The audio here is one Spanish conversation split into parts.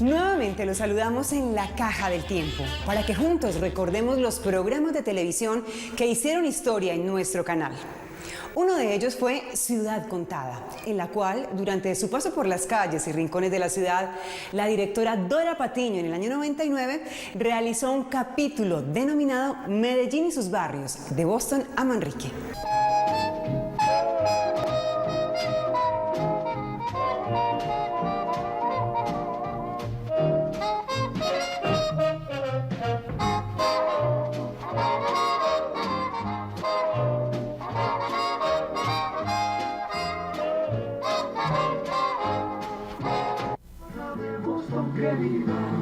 Nuevamente los saludamos en la Caja del Tiempo, para que juntos recordemos los programas de televisión que hicieron historia en nuestro canal. Uno de ellos fue Ciudad Contada, en la cual, durante su paso por las calles y rincones de la ciudad, la directora Dora Patiño, en el año 99, realizó un capítulo denominado Medellín y sus barrios, de Boston a Manrique.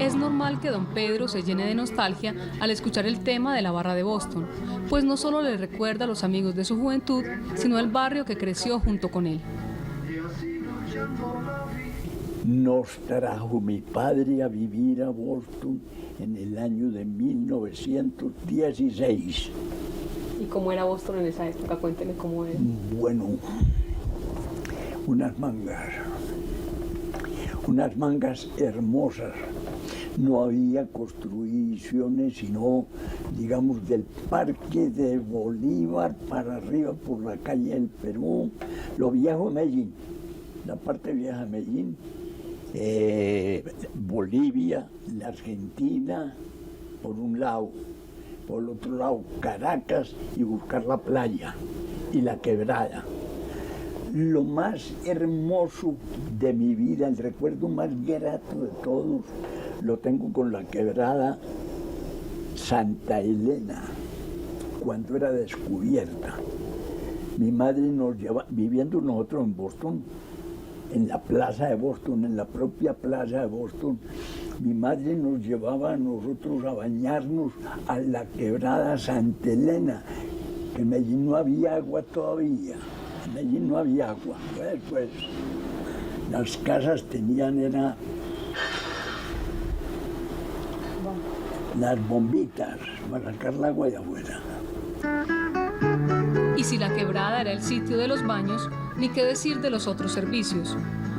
Es normal que don Pedro se llene de nostalgia al escuchar el tema de la barra de Boston, pues no solo le recuerda a los amigos de su juventud, sino al barrio que creció junto con él. Nos trajo mi padre a vivir a Boston en el año de 1916. ¿Y cómo era Boston en esa época? Cuénteme cómo era. Bueno, unas mangas hermosas. No había construcciones, sino, digamos, del Parque de Bolívar para arriba por la calle del Perú, lo viejo de Medellín, la parte vieja de Medellín, Bolivia, la Argentina, por un lado, por el otro lado Caracas y buscar la playa y la quebrada. Lo más hermoso de mi vida, el recuerdo más grato de todos, lo tengo con la quebrada Santa Elena, cuando era descubierta. Mi madre nos llevaba, viviendo nosotros en Boston, en la plaza de Boston, en la propia plaza de Boston, mi madre nos llevaba a nosotros a bañarnos a la quebrada Santa Elena, que en Medellín no había agua todavía. En Medellín no había agua. Pues las casas tenían las bombitas para sacar el agua de afuera. Y si la quebrada era el sitio de los baños, ni qué decir de los otros servicios.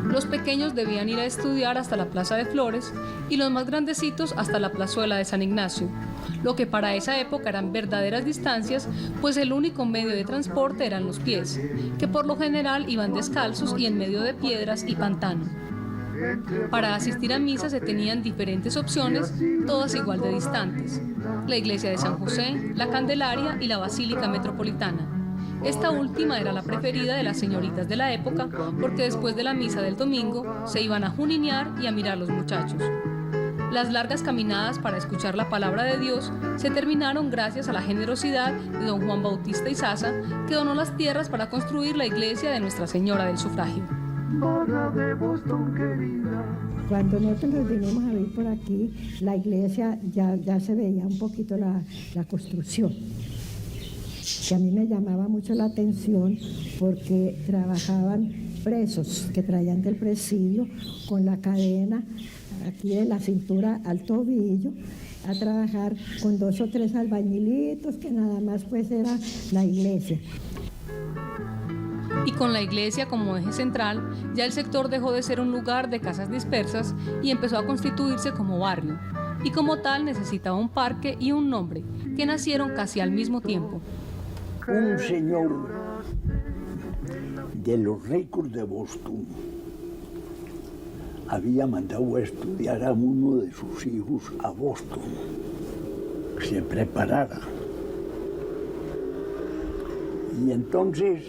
Los pequeños debían ir a estudiar hasta la Plaza de Flores y los más grandecitos hasta la plazuela de San Ignacio, lo que para esa época eran verdaderas distancias, pues el único medio de transporte eran los pies, que por lo general iban descalzos y en medio de piedras y pantano. Para asistir a misa se tenían diferentes opciones, todas igual de distantes: la iglesia de San José, la Candelaria y la Basílica Metropolitana. Esta última era la preferida de las señoritas de la época, porque después de la misa del domingo se iban a juninear y a mirar los muchachos. Las largas caminadas para escuchar la palabra de Dios se terminaron gracias a la generosidad de don Juan Bautista Izaza, que donó las tierras para construir la iglesia de Nuestra Señora del Sufragio. Cuando nosotros nos vinimos a vivir por aquí, la iglesia ya se veía un poquito la construcción, que a mí me llamaba mucho la atención porque trabajaban presos que traían del presidio con la cadena aquí de la cintura al tobillo, a trabajar con 2 o 3 albañilitos, que nada más pues era la iglesia. Y con la iglesia como eje central, ya el sector dejó de ser un lugar de casas dispersas y empezó a constituirse como barrio. Y como tal necesitaba un parque y un nombre, que nacieron casi al mismo tiempo. Un señor de los ricos de Boston había mandado a estudiar a uno de sus hijos a Boston, que se preparara. Y entonces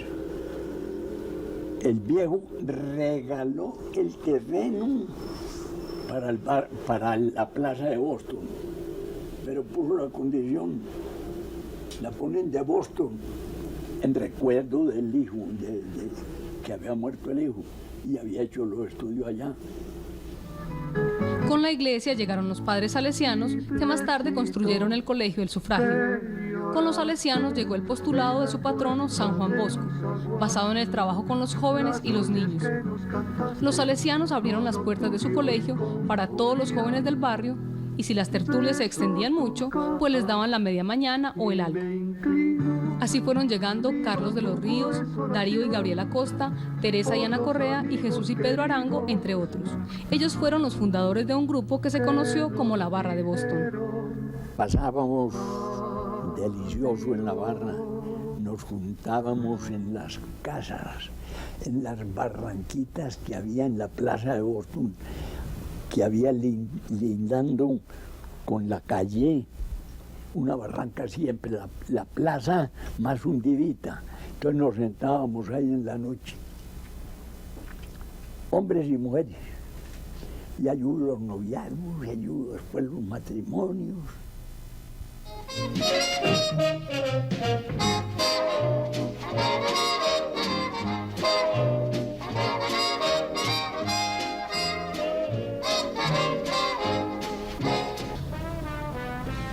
el viejo regaló el terreno para la plaza de Boston, pero puso la condición, la ponen de Boston en recuerdo del hijo, que había muerto el hijo y había hecho los estudios allá. Con la iglesia llegaron los padres salesianos, que más tarde construyeron el colegio del Sufragio. Con los salesianos llegó el postulado de su patrono San Juan Bosco, basado en el trabajo con los jóvenes y los niños. Los salesianos abrieron las puertas de su colegio para todos los jóvenes del barrio y si las tertulias se extendían mucho, pues les daban la media mañana o el alba. Así fueron llegando Carlos de los Ríos, Darío y Gabriela Costa, Teresa y Ana Correa y Jesús y Pedro Arango, entre otros. Ellos fueron los fundadores de un grupo que se conoció como la Barra de Boston. Pasábamos delicioso en la barra, nos juntábamos en las casas, en las barranquitas que había en la plaza de Boston, que había lindando con la calle, una barranca siempre, la plaza más hundidita. Entonces nos sentábamos ahí en la noche, hombres y mujeres, y allí hubo los noviazgos, y allí hubo después los matrimonios.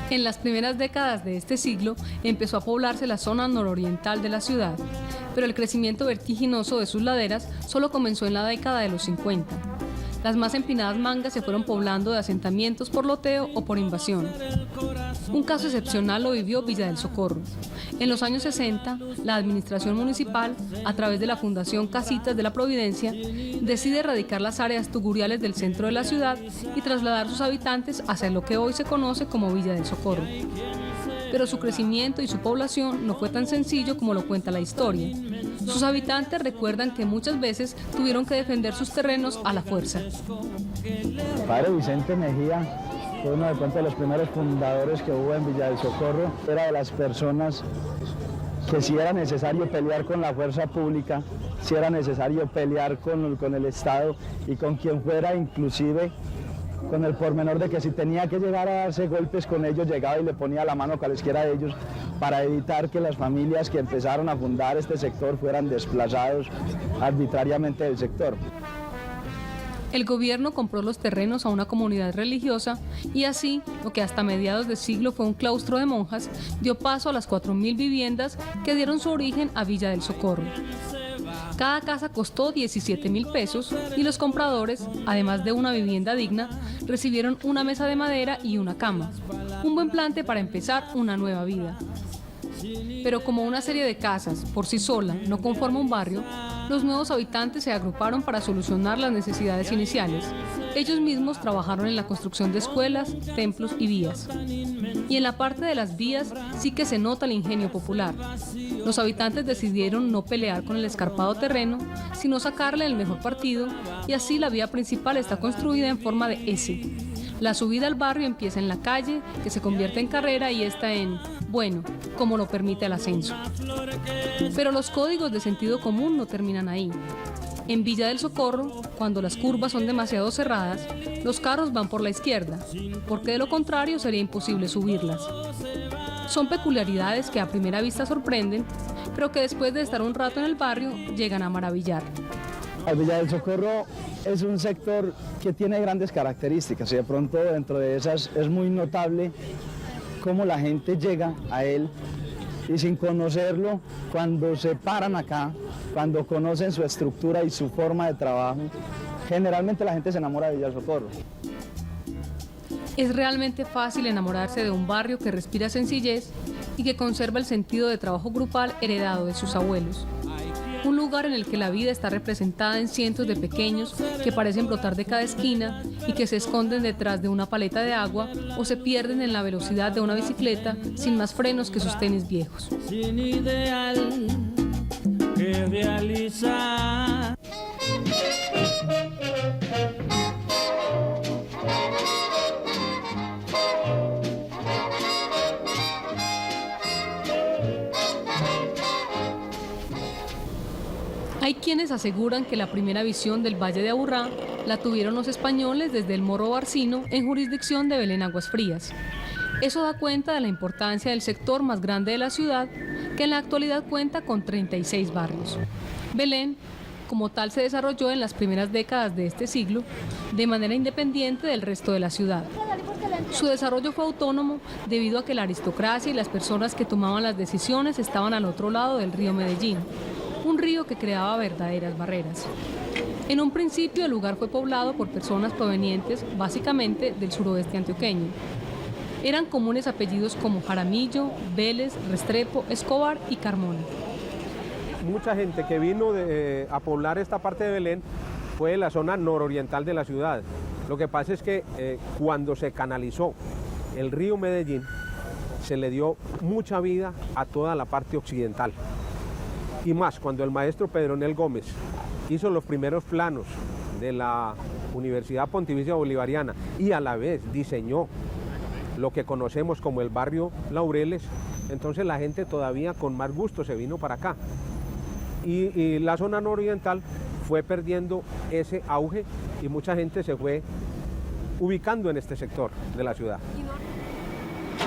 En las primeras décadas de este siglo empezó a poblarse la zona nororiental de la ciudad, pero el crecimiento vertiginoso de sus laderas solo comenzó en la década de los 50. Las más empinadas mangas se fueron poblando de asentamientos por loteo o por invasión. Un caso excepcional lo vivió Villa del Socorro. En los años 60, la administración municipal, a través de la Fundación Casitas de la Providencia, decide erradicar las áreas tuguriales del centro de la ciudad y trasladar sus habitantes hacia lo que hoy se conoce como Villa del Socorro. Pero su crecimiento y su población no fue tan sencillo como lo cuenta la historia. Sus habitantes recuerdan que muchas veces tuvieron que defender sus terrenos a la fuerza. El padre Vicente Mejía fue uno de los primeros fundadores que hubo en Villa del Socorro. Era de las personas que si era necesario pelear con la fuerza pública, si era necesario pelear con el Estado y con quien fuera, inclusive con el pormenor de que si tenía que llegar a darse golpes con ellos, llegaba y le ponía la mano a cualesquiera de ellos para evitar que las familias que empezaron a fundar este sector fueran desplazados arbitrariamente del sector. El gobierno compró los terrenos a una comunidad religiosa y así, lo que hasta mediados de siglo fue un claustro de monjas, dio paso a las 4.000 viviendas que dieron su origen a Villa del Socorro. Cada casa costó 17.000 pesos y los compradores, además de una vivienda digna, recibieron una mesa de madera y una cama. Un buen plante para empezar una nueva vida. Pero como una serie de casas, por sí sola, no conforma un barrio, los nuevos habitantes se agruparon para solucionar las necesidades iniciales. Ellos mismos trabajaron en la construcción de escuelas, templos y vías. Y en la parte de las vías sí que se nota el ingenio popular. Los habitantes decidieron no pelear con el escarpado terreno, sino sacarle el mejor partido, y así la vía principal está construida en forma de S. La subida al barrio empieza en la calle, que se convierte en carrera y está en, bueno, como lo permite el ascenso. Pero los códigos de sentido común no terminan ahí. En Villa del Socorro, cuando las curvas son demasiado cerradas, los carros van por la izquierda, porque de lo contrario sería imposible subirlas. Son peculiaridades que a primera vista sorprenden, pero que después de estar un rato en el barrio llegan a maravillar. El Villa del Socorro es un sector que tiene grandes características y de pronto dentro de esas es muy notable cómo la gente llega a él y sin conocerlo, cuando se paran acá, cuando conocen su estructura y su forma de trabajo, generalmente la gente se enamora de Villa del Socorro. Es realmente fácil enamorarse de un barrio que respira sencillez y que conserva el sentido de trabajo grupal heredado de sus abuelos. Un lugar en el que la vida está representada en cientos de pequeños que parecen brotar de cada esquina y que se esconden detrás de una paleta de agua o se pierden en la velocidad de una bicicleta sin más frenos que sus tenis viejos. Sin ideal que realizar. Hay quienes aseguran que la primera visión del Valle de Aburrá la tuvieron los españoles desde el Morro Barcino en jurisdicción de Belén Aguas Frías. Eso da cuenta de la importancia del sector más grande de la ciudad, que en la actualidad cuenta con 36 barrios. Belén, como tal, se desarrolló en las primeras décadas de este siglo de manera independiente del resto de la ciudad. Su desarrollo fue autónomo debido a que la aristocracia y las personas que tomaban las decisiones estaban al otro lado del río Medellín, un río que creaba verdaderas barreras. En un principio el lugar fue poblado por personas provenientes básicamente del suroeste antioqueño. Eran comunes apellidos como Jaramillo, Vélez, Restrepo, Escobar y Carmona. Mucha gente que vino a poblar esta parte de Belén fue de la zona nororiental de la ciudad. Lo que pasa es que cuando se canalizó el río Medellín, se le dio mucha vida a toda la parte occidental. Y más, cuando el maestro Pedronel Gómez hizo los primeros planos de la Universidad Pontificia Bolivariana y a la vez diseñó lo que conocemos como el barrio Laureles, entonces la gente todavía con más gusto se vino para acá. Y la zona nororiental fue perdiendo ese auge y mucha gente se fue ubicando en este sector de la ciudad.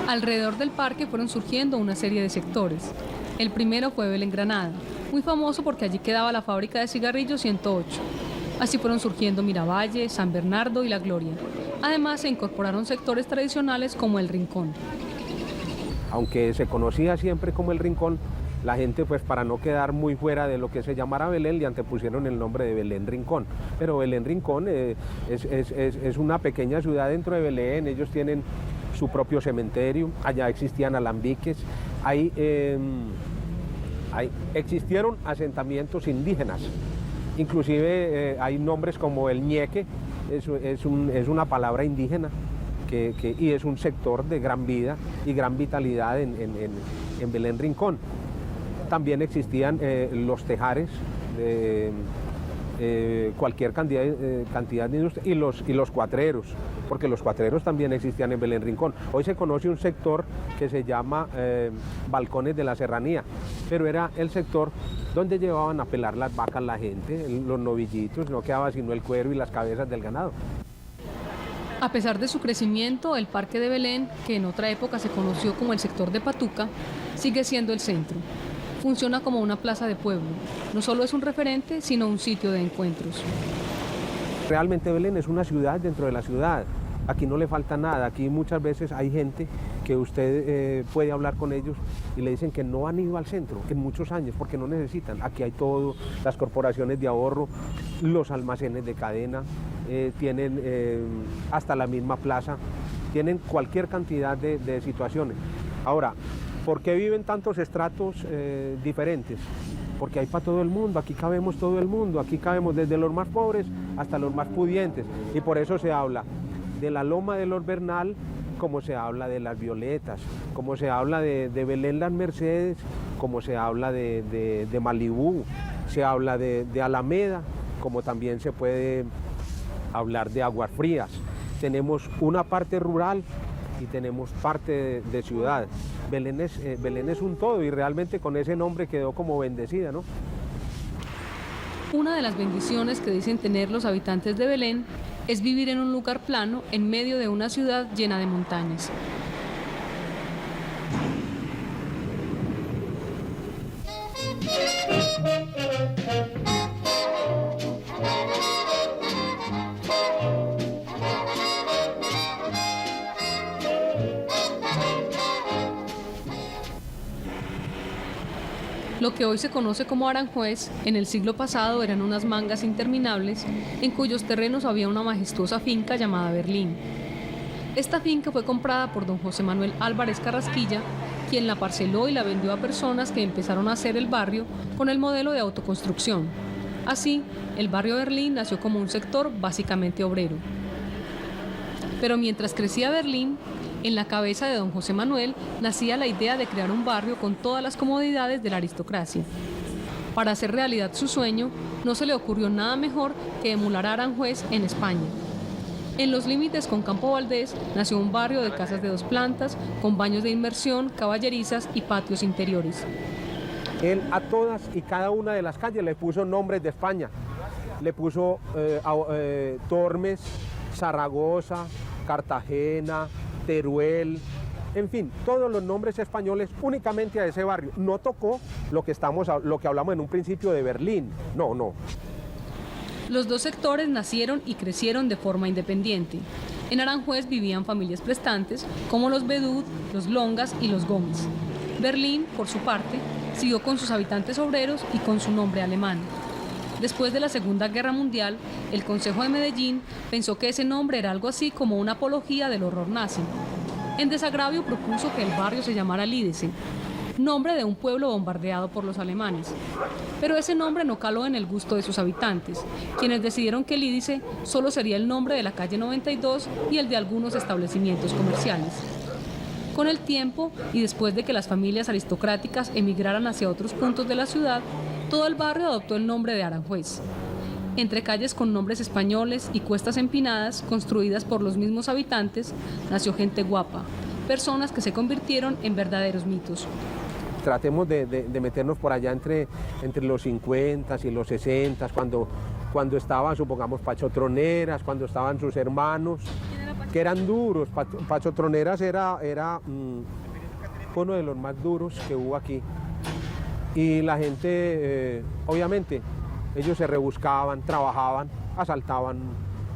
Alrededor del parque fueron surgiendo una serie de sectores. El primero fue Belén Granada, muy famoso porque allí quedaba la fábrica de cigarrillos 108. Así fueron surgiendo Miravalle, San Bernardo y La Gloria. Además se incorporaron sectores tradicionales como El Rincón. Aunque se conocía siempre como El Rincón, la gente, pues para no quedar muy fuera de lo que se llamara Belén, le antepusieron el nombre de Belén Rincón. Pero Belén Rincón es una pequeña ciudad dentro de Belén, ellos tienen su propio cementerio, allá existían alambiques, existieron asentamientos indígenas, inclusive hay nombres como el ñeque, es una palabra indígena y es un sector de gran vida y gran vitalidad en Belén Rincón. También existían los tejares, cualquier cantidad de industria, y los cuatreros, porque los cuatreros también existían en Belén Rincón. Hoy se conoce un sector que se llama Balcones de la Serranía, pero era el sector donde llevaban a pelar las vacas la gente, los novillitos, no quedaba sino el cuero y las cabezas del ganado. A pesar de su crecimiento, el Parque de Belén, que en otra época se conoció como el sector de Patuca, sigue siendo el centro. Funciona como una plaza de pueblo. No solo es un referente, sino un sitio de encuentros. Realmente Belén es una ciudad dentro de la ciudad. Aquí no le falta nada. Aquí muchas veces hay gente que usted puede hablar con ellos y le dicen que no han ido al centro en muchos años porque no necesitan. Aquí hay todo, las corporaciones de ahorro, los almacenes de cadena, tienen hasta la misma plaza, tienen cualquier cantidad de situaciones. Ahora, ¿por qué viven tantos estratos diferentes? Porque hay para todo el mundo, aquí cabemos todo el mundo, aquí cabemos desde los más pobres hasta los más pudientes. Y por eso se habla de la Loma de los Bernal, como se habla de las Violetas, como se habla de Belén Las Mercedes, como se habla de Malibú, se habla de Alameda, como también se puede hablar de Aguas Frías. Tenemos una parte rural y tenemos parte de ciudad. Belén es un todo y realmente con ese nombre quedó como bendecida, ¿no? Una de las bendiciones que dicen tener los habitantes de Belén es vivir en un lugar plano en medio de una ciudad llena de montañas. Lo que hoy se conoce como Aranjuez, en el siglo pasado eran unas mangas interminables en cuyos terrenos había una majestuosa finca llamada Berlín. Esta finca fue comprada por don José Manuel Álvarez Carrasquilla, quien la parceló y la vendió a personas que empezaron a hacer el barrio con el modelo de autoconstrucción. Así, el barrio Berlín nació como un sector básicamente obrero. Pero mientras crecía Berlín, en la cabeza de don José Manuel nacía la idea de crear un barrio con todas las comodidades de la aristocracia. Para hacer realidad su sueño, no se le ocurrió nada mejor que emular a Aranjuez en España. En los límites con Campo Valdés nació un barrio de casas de 2 plantas, con baños de inmersión, caballerizas y patios interiores. Él a todas y cada una de las calles le puso nombres de España. Le puso Tormes, Zaragoza, Cartagena, Teruel, en fin, todos los nombres españoles únicamente a ese barrio. No tocó lo que hablamos en un principio de Berlín, no. Los dos sectores nacieron y crecieron de forma independiente. En Aranjuez vivían familias prestantes como los Bedut, los Longas y los Gómez. Berlín, por su parte, siguió con sus habitantes obreros y con su nombre alemán. Después de la Segunda Guerra Mundial, el Consejo de Medellín pensó que ese nombre era algo así como una apología del horror nazi. En desagravio propuso que el barrio se llamara Lídice, nombre de un pueblo bombardeado por los alemanes. Pero ese nombre no caló en el gusto de sus habitantes, quienes decidieron que Lídice solo sería el nombre de la calle 92 y el de algunos establecimientos comerciales. Con el tiempo, y después de que las familias aristocráticas emigraran hacia otros puntos de la ciudad, todo el barrio adoptó el nombre de Aranjuez. Entre calles con nombres españoles y cuestas empinadas, construidas por los mismos habitantes, nació gente guapa, personas que se convirtieron en verdaderos mitos. Tratemos de meternos por allá entre los 50 y los 60, cuando estaban, supongamos, Pacho Troneras, cuando estaban sus hermanos, que eran duros. Pacho Troneras era uno de los más duros que hubo aquí. Y la gente, obviamente, ellos se rebuscaban, trabajaban, asaltaban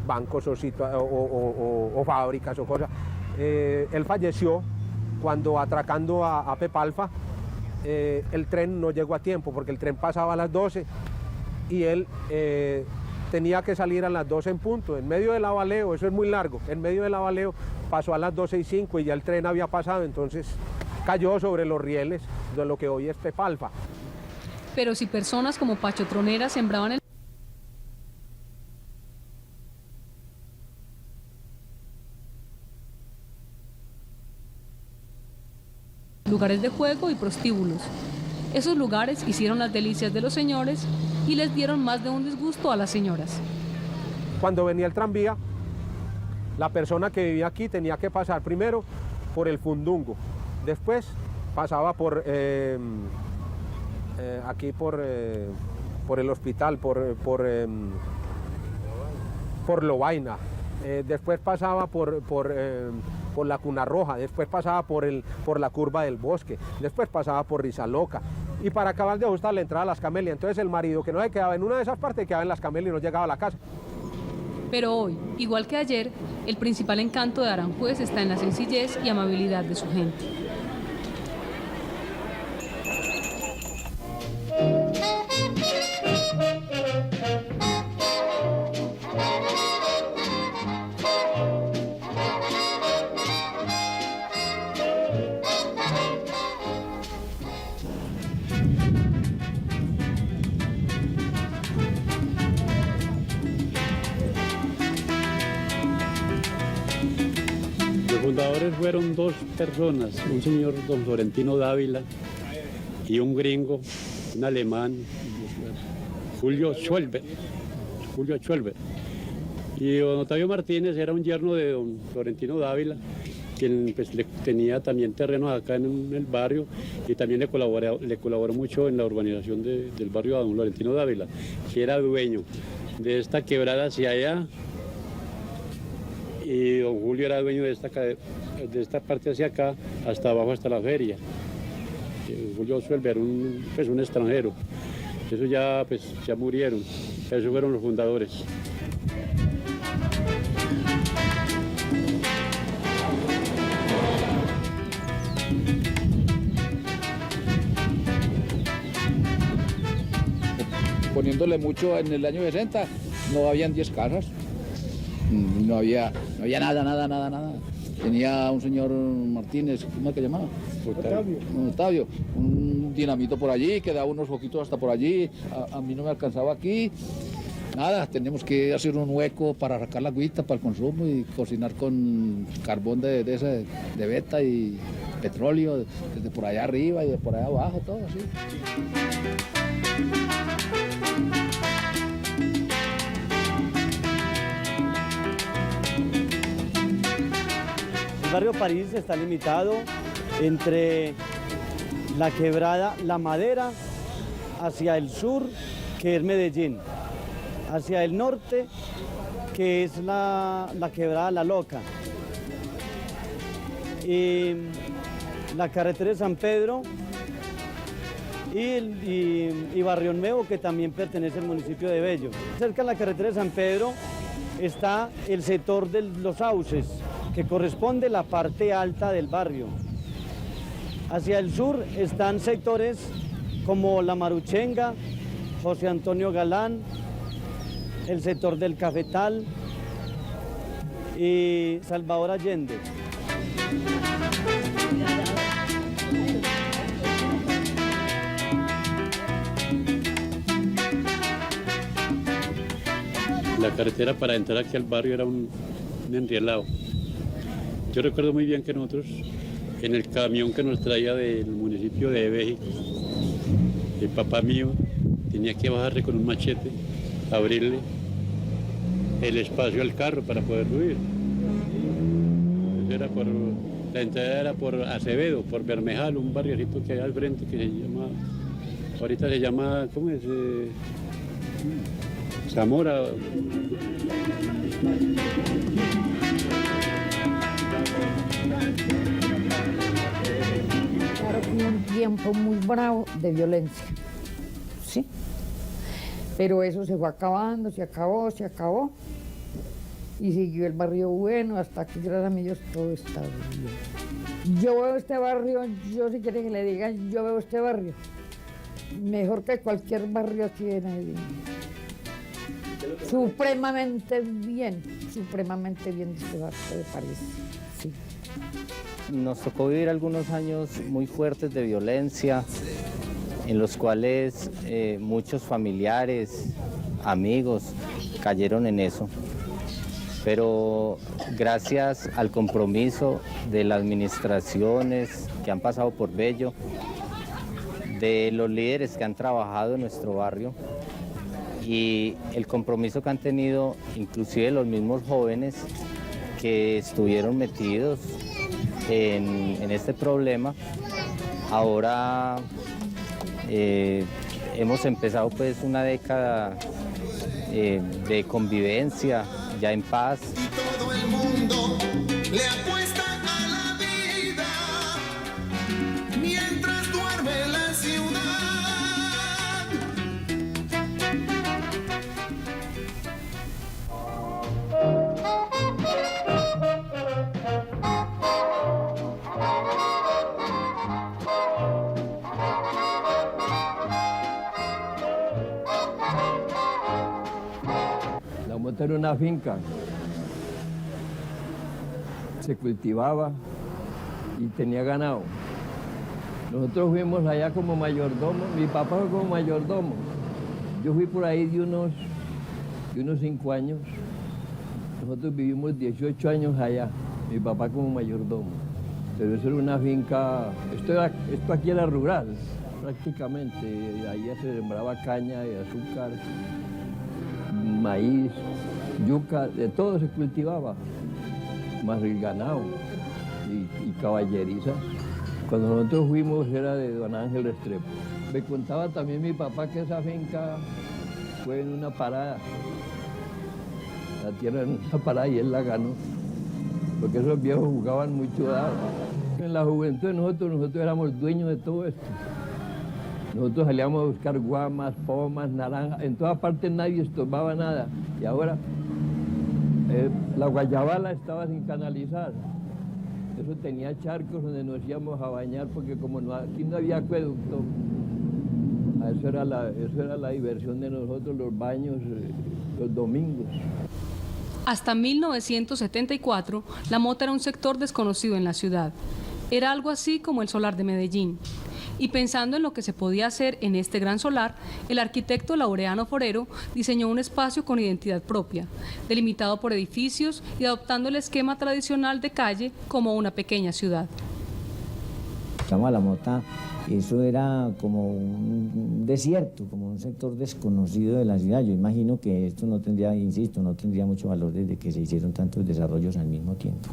bancos o fábricas o cosas. Él falleció cuando atracando a Pepalfa, el tren no llegó a tiempo porque el tren pasaba a las 12 y él tenía que salir a las 12 en punto. En medio del Avaleo, eso es muy largo, en medio del Avaleo pasó a las 12:05 y ya el tren había pasado, entonces cayó sobre los rieles de lo que hoy es Pepalfa. Pero si personas como Pacho Troneras sembraban el lugares de juego y prostíbulos. Esos lugares hicieron las delicias de los señores y les dieron más de un disgusto a las señoras. Cuando venía el tranvía, la persona que vivía aquí tenía que pasar primero por el Fundungo, después pasaba por aquí por el hospital, por Lovaina, después pasaba por la Cuna Roja, después pasaba por la curva del Bosque, después pasaba por Rizaloca, y para acabar de ajustar la entrada a Las Camelias. Entonces el marido que no se quedaba en una de esas partes quedaba en Las Camelias y no llegaba a la casa. Pero hoy, igual que ayer, el principal encanto de Aranjuez está en la sencillez y amabilidad de su gente. Los fundadores fueron dos personas, un señor don Florentino Dávila y un gringo, un alemán, Julio Schwelber. Y don Octavio Martínez era un yerno de don Florentino Dávila, quien pues, tenía también terrenos acá en el barrio y también le colaboró mucho en la urbanización del barrio a don Florentino Dávila, que era dueño de esta quebrada hacia allá. Y don Julio era dueño de esta parte hacia acá, hasta abajo, hasta la feria. Julio Schwelber, un extranjero. Eso ya murieron. Esos fueron los fundadores. Poniéndole mucho en el año 60, no habían 10 casas. No había nada. Tenía un señor Martínez, ¿cómo es que llamaba? Octavio. Un dinamito por allí, quedaba unos foquitos hasta por allí. A mí no me alcanzaba aquí. Nada, tenemos que hacer un hueco para sacar la agüita para el consumo y cocinar con carbón de veta y petróleo, desde por allá arriba y de por allá abajo, todo así. El barrio París está limitado entre la quebrada La Madera hacia el sur, que es Medellín, hacia el norte, que es la quebrada La Loca, y la carretera de San Pedro y Barrio Nuevo, que también pertenece al municipio de Bello. Cerca de la carretera de San Pedro está el sector de los Sauces, que corresponde a la parte alta del barrio. Hacia el sur están sectores como La Maruchenga, José Antonio Galán, el sector del Cafetal y Salvador Allende. La carretera para entrar aquí al barrio era un enrielado. Yo recuerdo muy bien que nosotros, en el camión que nos traía del municipio de Eveji, el papá mío tenía que bajarle con un machete, abrirle el espacio al carro para poder subir. La entrada era por Acevedo, por Bermejal, un barriocito que hay al frente que se llama, ahorita se llama, ¿cómo es? Zamora. Claro, fue un tiempo muy bravo de violencia, ¿sí? Pero eso se fue acabando, se acabó. Y siguió el barrio bueno, hasta que gracias a Dios todo está bien. Yo veo este barrio, yo si quieren que le digan, yo veo este barrio mejor que cualquier barrio aquí en Medellín. Supremamente bien este barrio, me parece, sí. Nos tocó vivir algunos años muy fuertes de violencia, en los cuales muchos familiares, amigos, cayeron en eso. Pero gracias al compromiso de las administraciones que han pasado por Bello, de los líderes que han trabajado en nuestro barrio y el compromiso que han tenido inclusive los mismos jóvenes que estuvieron metidos en este problema, ahora hemos empezado pues una década de convivencia, ya en paz. Todo el mundo le apuesta a la vida mientras duerme la ciudad. La mota era una finca, se cultivaba y tenía ganado. Nosotros fuimos allá como mayordomo, mi papá fue como mayordomo. Yo fui por ahí de unos 5 años. Nosotros vivimos 18 años allá, mi papá como mayordomo. Pero eso era una finca, esto aquí era rural, prácticamente. Allá se sembraba caña y azúcar, maíz, yuca, de todo se cultivaba, más el ganado y caballerizas. Cuando nosotros fuimos era de don Ángel Restrepo. Me contaba también mi papá que esa finca fue en una parada, la tierra en una parada y él la ganó, porque esos viejos jugaban mucho dado. En la juventud de nosotros éramos dueños de todo esto. Nosotros salíamos a buscar guamas, pomas, naranjas, en todas partes nadie estorbaba nada. Y ahora la Guayabala estaba sin canalizar. Eso tenía charcos donde nos íbamos a bañar porque como aquí no había acueducto, eso era la diversión de nosotros, los baños, los domingos. Hasta 1974, La Mota era un sector desconocido en la ciudad. Era algo así como el solar de Medellín. Y pensando en lo que se podía hacer en este gran solar, el arquitecto Laureano Forero diseñó un espacio con identidad propia, delimitado por edificios y adoptando el esquema tradicional de calle como una pequeña ciudad. Estamos a La Mota, eso era como un desierto, como un sector desconocido de la ciudad. Yo imagino que esto no tendría, insisto, no tendría mucho valor desde que se hicieron tantos desarrollos al mismo tiempo.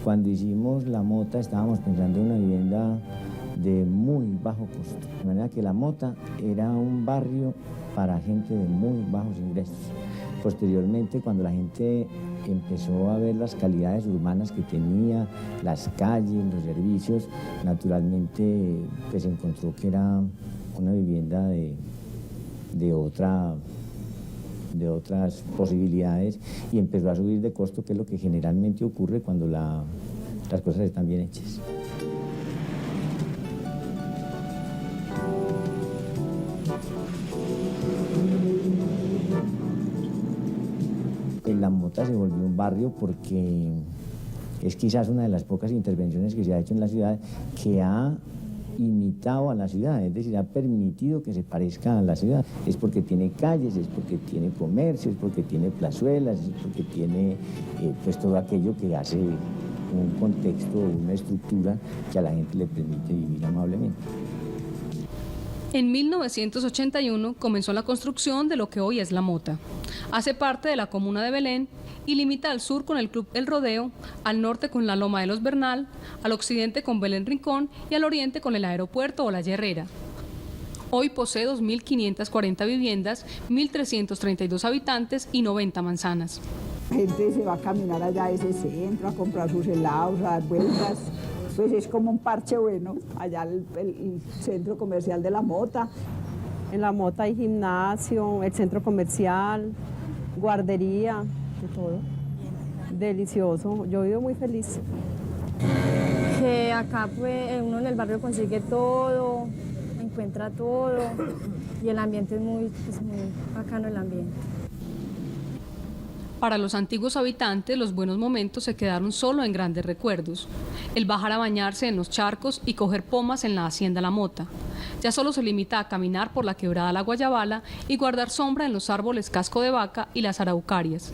Cuando hicimos La Mota estábamos pensando en una vivienda de muy bajo costo, de manera que La Mota era un barrio para gente de muy bajos ingresos. Posteriormente, cuando la gente empezó a ver las calidades urbanas que tenía, las calles, los servicios, naturalmente pues encontró que era una vivienda de otras posibilidades y empezó a subir de costo, que es lo que generalmente ocurre cuando las cosas están bien hechas. Mota se volvió un barrio porque es quizás una de las pocas intervenciones que se ha hecho en la ciudad que ha imitado a la ciudad, es decir, ha permitido que se parezca a la ciudad. Es porque tiene calles, es porque tiene comercio, es porque tiene plazuelas, es porque tiene pues todo aquello que hace un contexto, una estructura que a la gente le permite vivir amablemente. En 1981 comenzó la construcción de lo que hoy es La Mota. Hace parte de la comuna de Belén y limita al sur con el Club El Rodeo, al norte con la Loma de los Bernal, al occidente con Belén Rincón y al oriente con el aeropuerto o La Herrera. Hoy posee 2.540 viviendas, 1.332 habitantes y 90 manzanas. La gente se va a caminar allá a ese centro, a comprar sus helados, a dar vueltas. Pues es como un parche bueno, allá el centro comercial de La Mota. En La Mota hay gimnasio, el centro comercial, guardería, de todo. Delicioso, yo vivo muy feliz. Que acá pues, uno en el barrio consigue todo, encuentra todo y el ambiente es muy bacano el ambiente. Para los antiguos habitantes, los buenos momentos se quedaron solo en grandes recuerdos. El bajar a bañarse en los charcos y coger pomas en la hacienda La Mota. Ya solo se limita a caminar por la quebrada La Guayabala y guardar sombra en los árboles Casco de Vaca y las araucarias.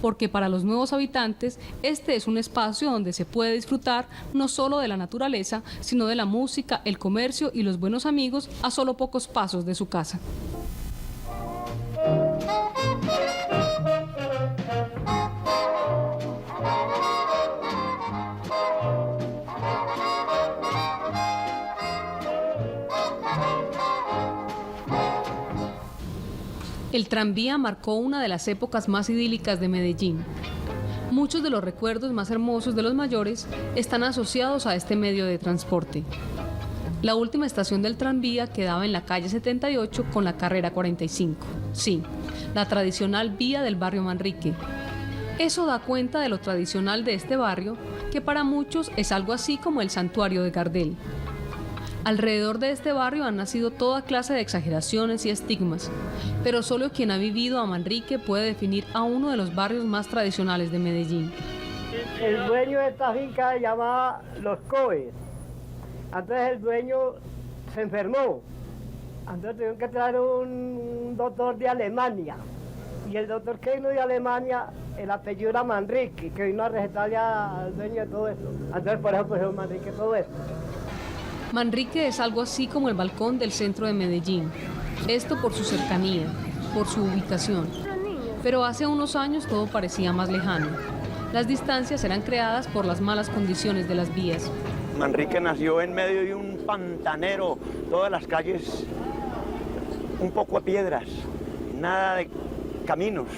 Porque para los nuevos habitantes, este es un espacio donde se puede disfrutar no solo de la naturaleza, sino de la música, el comercio y los buenos amigos a solo pocos pasos de su casa. El tranvía marcó una de las épocas más idílicas de Medellín. Muchos de los recuerdos más hermosos de los mayores están asociados a este medio de transporte. La última estación del tranvía quedaba en la calle 78 con la carrera 45. Sí, la tradicional vía del barrio Manrique. Eso da cuenta de lo tradicional de este barrio, que para muchos es algo así como el santuario de Gardel. Alrededor de este barrio han nacido toda clase de exageraciones y estigmas, pero solo quien ha vivido a Manrique puede definir a uno de los barrios más tradicionales de Medellín. El dueño de esta finca se llamaba Los Coes. Entonces el dueño se enfermó. Entonces tuvieron que traer un doctor de Alemania. Y el doctor que vino de Alemania, el apellido era Manrique, que vino a recetarle al dueño de todo esto. Entonces por eso pusieron Manrique todo esto. Manrique es algo así como el balcón del centro de Medellín. Esto por su cercanía, por su ubicación. Pero hace unos años todo parecía más lejano. Las distancias eran creadas por las malas condiciones de las vías. Manrique nació en medio de un pantanero, todas las calles un poco de piedras, nada de caminos,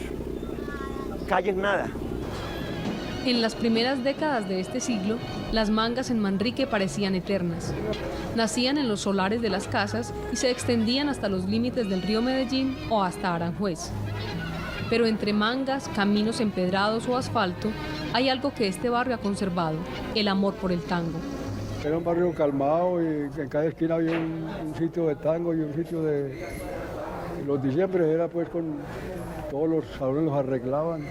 calles nada. En las primeras décadas de este siglo, las mangas en Manrique parecían eternas. Nacían en los solares de las casas y se extendían hasta los límites del río Medellín o hasta Aranjuez. Pero entre mangas, caminos empedrados o asfalto, hay algo que este barrio ha conservado, el amor por el tango. Era un barrio calmado y en cada esquina había un sitio de tango y un sitio de... Los diciembres era pues con todos los salones los arreglaban,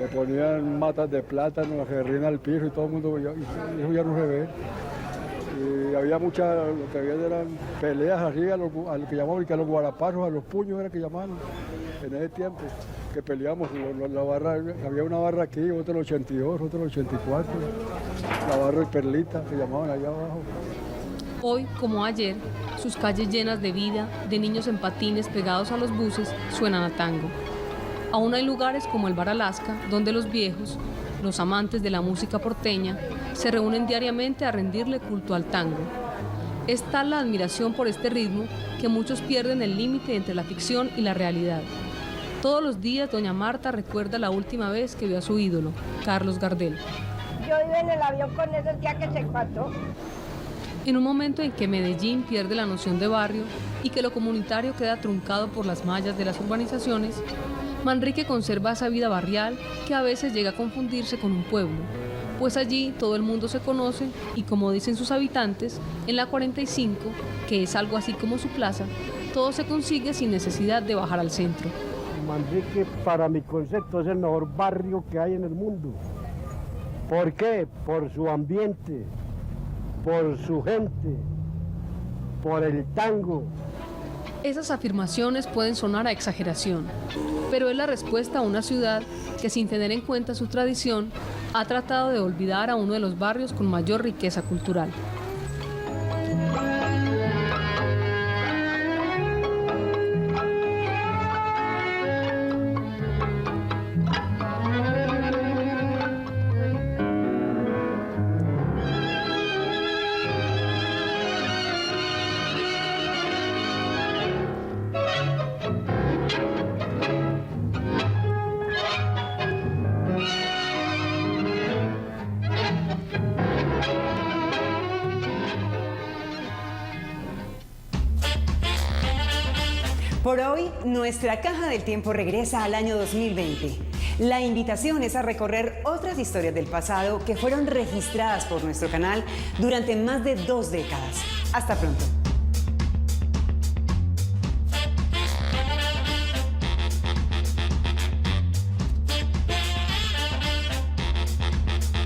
le ponían matas de plátano, las que ríen al piso y todo el mundo, eso ya no se ve. Y había muchas, lo que había eran peleas así a lo que llamaban a los guarapazos, a los puños era que llamaban en ese tiempo, que peleamos, la barra, había una barra aquí, otra el 82, otra el 84, la barra de Perlita, se llamaban allá abajo. Hoy, como ayer, sus calles llenas de vida, de niños en patines pegados a los buses, suenan a tango. Aún hay lugares como el Bar Alaska, donde los viejos, los amantes de la música porteña, se reúnen diariamente a rendirle culto al tango. Es tal la admiración por este ritmo que muchos pierden el límite entre la ficción y la realidad. Todos los días doña Marta recuerda la última vez que vio a su ídolo, Carlos Gardel. Yo iba en el avión con él el día que se pasó. En un momento en que Medellín pierde la noción de barrio y que lo comunitario queda truncado por las mallas de las urbanizaciones, Manrique conserva esa vida barrial que a veces llega a confundirse con un pueblo, pues allí todo el mundo se conoce y, como dicen sus habitantes, en la 45, que es algo así como su plaza, todo se consigue sin necesidad de bajar al centro. Manrique, para mi concepto, es el mejor barrio que hay en el mundo. ¿Por qué? Por su ambiente, por su gente, por el tango. Esas afirmaciones pueden sonar a exageración, pero es la respuesta a una ciudad que, sin tener en cuenta su tradición, ha tratado de olvidar a uno de los barrios con mayor riqueza cultural. Por hoy, nuestra Caja del Tiempo regresa al año 2020. La invitación es a recorrer otras historias del pasado que fueron registradas por nuestro canal durante más de 2 décadas. Hasta pronto.